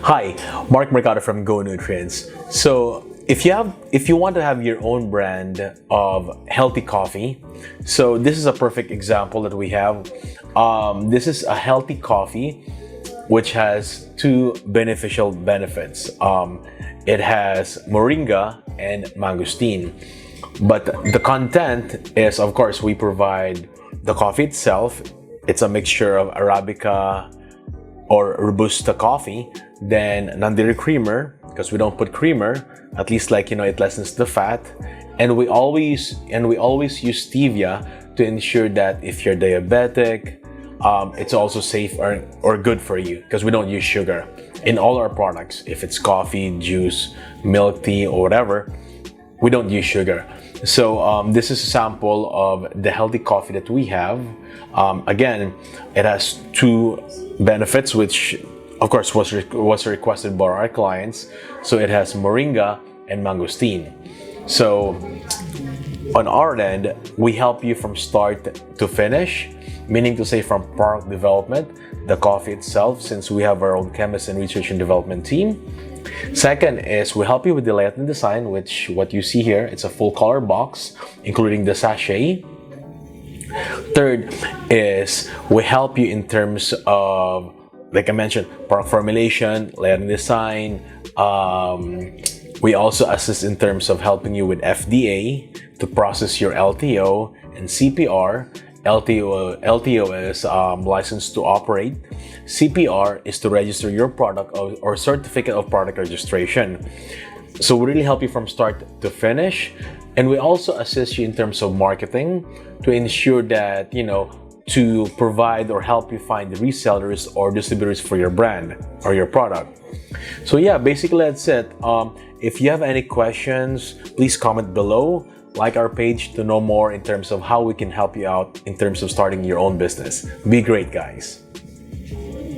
Hi, Mark Mercado from GoNutrients. So if you want to have your own brand of healthy coffee, so this is a perfect example that we have. This is a healthy coffee which has two beneficial benefits. It has moringa and mangosteen. But the content is, of course, we provide the coffee itself. It's a mixture of Arabica or Robusta coffee, then non-dairy creamer, because we don't put creamer, at least it lessens the fat. And we always use stevia to ensure that if you're diabetic, it's also safe or good for you, because we don't use sugar in all our products. If it's coffee, juice, milk tea, or whatever, we don't use sugar. So this is a sample of the healthy coffee that we have. Again, it has two benefits, which of course was requested by our clients. So it has moringa and mangosteen. So on our end, we help you from start to finish, meaning to say from product development, the coffee itself, since we have our own chemist and research and development team. Second is we help you with the layout and design, which what you see here, it's a full color box, including the sachet. Third is we help you in terms of, like I mentioned, product formulation, layout and design. We also assist in terms of helping you with FDA to process your LTO and CPR. LTO is licensed to operate. CPR is to register your product or certificate of product registration. So we really help you from start to finish. And we also assist you in terms of marketing to ensure that, to provide or help you find resellers or distributors for your brand or your product. So yeah, basically that's it. If you have any questions, please comment below. Like our page to know more in terms of how we can help you out in terms of starting your own business. Be great, guys.